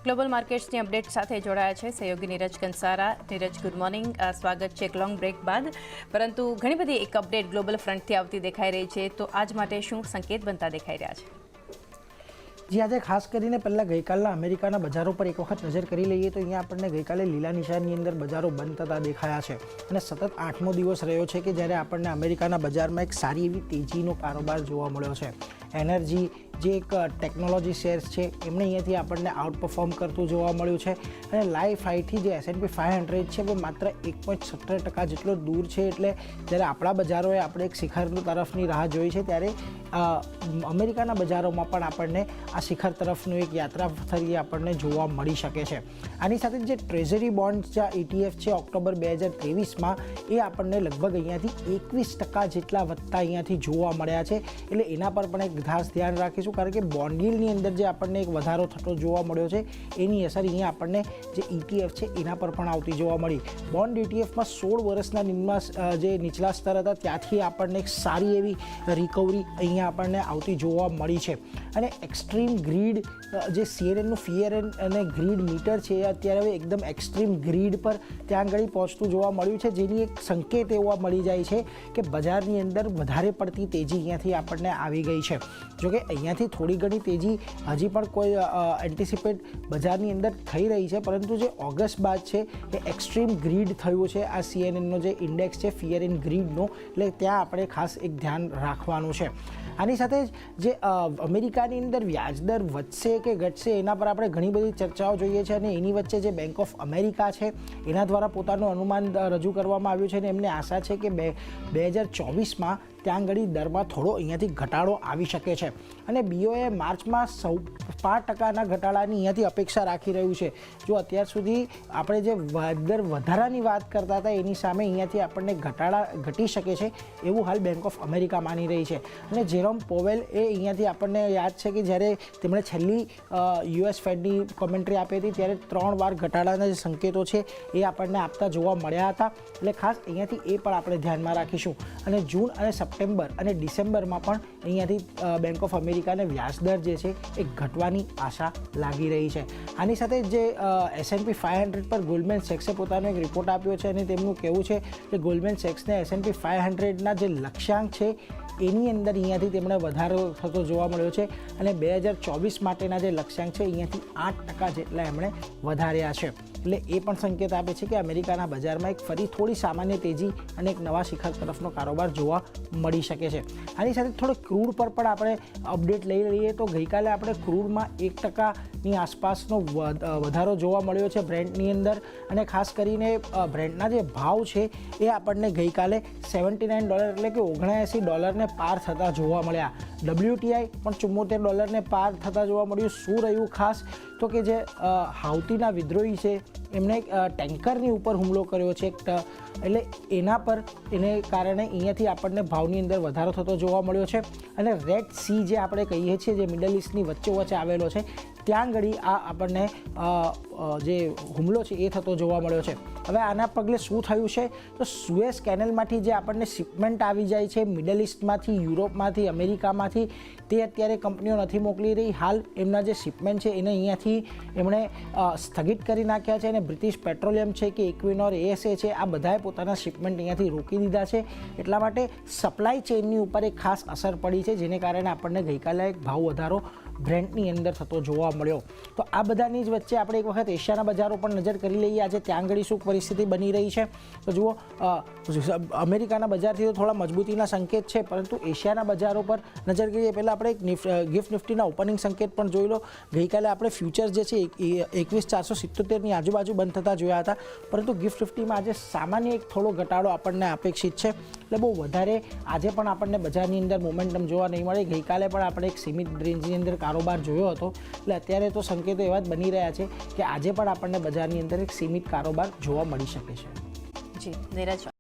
Global માર્કેટ્સની update સાથે જોડાયા છે સહયોગી નીરજ કંસારા. Neeraj, good morning. સ્વાગત છે એક લોંગ બ્રેક બાદ. પરંતુ ઘણી બધી એક અપડેટ ગ્લોબલ ફ્રન્ટથી આવતી દેખાઈ રહી છે, તો આજ માટે શું સંકેત બનતા દેખાઈ રહ્યા છે? જી, આજે ખાસ કરીને પહેલાં ગઈકાલના અમેરિકાના બજારો પર એક વખત નજર કરી લઈએ તો અહીંયા આપણને ગઈકાલે લીલા નિશાનની અંદર બજારો બંધ થતા દેખાયા છે અને સતત 8મો દિવસ રહ્યો છે કે જ્યારે આપણને અમેરિકાના બજારમાં એક સારી એવી તેજીનો કારોબાર જોવા મળ્યો છે. એનર્જી જે એક ટેકનોલોજી શેર્સ છે એમને અહીંયાથી આપણને આઉટ પરફોર્મ કરતું જોવા મળ્યું છે અને લાઈફ હાઈથી જે S&P 500 છે એ માત્ર 1.17% જેટલો દૂર છે. એટલે જ્યારે આપણા બજારોએ આપણે એક શિખર તરફની રાહ જોઈ છે ત્યારે અમેરિકાના બજારોમાં પણ આપણને આ શિખર તરફનું એક યાત્રા થતી આપણને જોવા મળી શકે છે. આની સાથે જે ટ્રેઝરી બોન્ડ જે ETF છે ઓક્ટોબર 2023માં એ આપણને લગભગ અહીંયાથી 21% જેટલા વધતા અહીંયાથી જોવા મળ્યા છે. એટલે એના પર પણ એક ખાસ ધ્યાન રાખીશું, કારણ કે બોન્ડ yieldની અંદર જે આપણને એક વધારો થતો જોવા મળ્યો છે એની અસર અહીંયા આપણને જે ETF છે એના પર પણ આવતી જોવા મળી. બોન્ડ ETFમાં 16 વર્ષના જે નીચલા સ્તર હતા ત્યાંથી આપણને એક સારી એવી રિકવરી અહીંયા આપણને આવતી જોવા મળી છે. અને એક્સ્ટ્રીમ ગ્રીડ જે CNNનું ફિયર અને ગ્રીડ મીટર છે એ અત્યારે હવે એકદમ એક્સ્ટ્રીમ ગ્રીડ પર ત્યાં આગળ પહોંચતું જોવા મળ્યું છે, જેની એક સંકેત એવો મળી જાય છે કે બજારની અંદર વધારે પડતી તેજી અહીંયાથી આપણને આવી ગઈ છે. જોકે અહીંયાથી થોડી ઘણી તેજી હજી પણ કોઈ એન્ટિસિપેટ બજારની અંદર થઈ રહી છે, પરંતુ જે ઓગસ્ટ બાદ છે એ એક્સ્ટ્રીમ ગ્રીડ થયું છે આ CNNનો જે ઇન્ડેક્સ છે ફિયર ઇન ગ્રીડનો, એટલે ત્યાં આપણે ખાસ એક ધ્યાન રાખવાનું છે. આની સાથે જે અમેરિકાની અંદર વ્યાજદર વધશે કે ઘટશે એના પર આપણે ઘણી બધી ચર્ચાઓ જોઈએ છે અને એની વચ્ચે જે બેંક ઓફ અમેરિકા છે એના દ્વારા પોતાનું અનુમાન રજૂ કરવામાં આવ્યું છે અને એમને આશા છે કે 2024માં ત્યાં આગળ દરમાં થોડો અહીંયાથી ઘટાડો આવી શકે છે અને BOE માર્ચમાં 5% ઘટાડાની અહીંયાથી અપેક્ષા રાખી રહ્યું છે. જો અત્યાર સુધી આપણે જે વ્યાજદર વધારાની વાત કરતા હતા એની સામે અહીંયાથી આપણને ઘટાડા ઘટી શકે છે એવું હાલ બેંક ઓફ અમેરિકા માની રહી છે. અને જેરોમ પોવેલ એ અહીંયાથી આપણને યાદ છે કે જ્યારે તેમણે છેલ્લી US ફેડની કોમેન્ટ્રી આપી હતી ત્યારે 3 વાર ઘટાડાના જે સંકેતો છે એ આપણને આપતા જોવા મળ્યા હતા. એટલે ખાસ અહીંયાથી એ પણ આપણે ધ્યાનમાં રાખીશું. અને જૂન અને સપ્ટેમ્બર અને ડિસેમ્બરમાં પણ અહીંયાથી બેંક ઓફ અમેરિકાને વ્યાજદર જે છે એ ઘટવાની આશા લાગી રહી છે. આની સાથે જે S&P 500 પર ગોલ્ડમેન સેક્સે પોતાનો એક રિપોર્ટ આપ્યો છે અને તેમનું કહેવું છે કે ગોલ્ડમેન સેક્સને S&P 500ના જે લક્ષ્યાંક છે એની અંદર અહીંયાથી તેમણે વધારો થતો જોવા મળ્યો છે અને 2024 માટેના જે લક્ષ્યાંક છે અહીંયાથી 8% જેટલા એમણે વધાર્યા છે. એટલે એ પણ સંકેત આપે છે કે અમેરિકાના બજારમાં એક ફરી થોડી સામાન્ય તેજી અને એક નવા શિખર તરફનો કારોબાર જોવા મળી શકે છે. આની સાથે થોડો ક્રૂડ પર પણ આપણે અપડેટ લઈ લઈએ તો ગઈકાલે આપણે ક્રૂડમાં 1%ની આસપાસનો વધારો જોવા મળ્યો છે બ્રેન્ટની અંદર. અને ખાસ કરીને બ્રેન્ટના જે ભાવ છે એ આપણને ગઈકાલે $79 એટલે કે $79 પાર થતા જોવા મળ્યા. WTI પણ $74 પાર થતા જોવા મળ્યું. શું રહ્યું ખાસ તો કે જે હાઉતીના વિદ્રોહી છે એમણે ટેન્કરની ઉપર હુમલો કર્યો છે એટલે એના પર એને કારણે અહીંયાથી આપણને ભાવની અંદર વધારો થતો જોવા મળ્યો છે. અને રેડ સી જે આપણે કહીએ છીએ જે મિડલ ઇસ્ટની વચ્ચે આવેલો છે ત્યાં આગળ આ આપણને જે હુમલો છે એ થતો જોવા મળ્યો છે. હવે આના પગલે શું થયું છે તો સુએઝ કેનલમાંથી જે આપણને શિપમેન્ટ આવી જાય છે મિડલ ઇસ્ટમાંથી, યુરોપમાંથી, અમેરિકામાંથી, તે અત્યારે કંપનીઓ નથી મોકલી રહી. હાલ એમના જે શિપમેન્ટ છે એને અહીંયાથી એમણે સ્થગિત કરી નાખ્યા છે અને બ્રિટિશ પેટ્રોલિયમ છે કે ઇક્વિનોર ASA છે આ બધાએ પોતાના શિપમેન્ટ અહીંયાથી રોકી દીધા છે. એટલા માટે સપ્લાય ચેઇનની ઉપર એક ખાસ અસર પડી છે જેને કારણે આપણને ગઈકાલે એક ભાવ વધારો બ્રેન્ટની અંદર થતો જોવા મળ્યો. તો આ બધાની જ વચ્ચે આપણે એક વખત એશિયાના બજારો પર નજર કરી લઈએ આજે ત્યાં આગળ શું પરિસ્થિતિ બની રહી છે. તો જુઓ, અમેરિકાના બજારથી તો થોડા મજબૂતીના સંકેત છે, પરંતુ એશિયાના બજારો પર નજર કરીએ પહેલાં આપણે એક ગિફ્ટ નિફ્ટીના ઓપનિંગ સંકેત પણ જોઈ લો. ગઈકાલે આપણે ફ્યુચર્સ જે છે 21,477ની આજુબાજુ બંધ થતા જોયા હતા, પરંતુ ગિફ્ટ નિફ્ટીમાં આજે સામાન્ય એક થોડો ઘટાડો આપણને અપેક્ષિત છે. એટલે બહુ વધારે આજે પણ આપણને બજારની અંદર મોમેન્ટમ જોવા નહીં મળે. ગઈકાલે પણ આપણે એક સીમિત રેન્જની અંદર કારોબાર જોયો હતો. એટલે અત્યારે તો સંકેતો એવા જ બની રહ્યા છે કે આજે પણ આપણને બજારની અંદર એક સીમિત કારોબાર જોવા મળી શકે છે. જી નીરજ,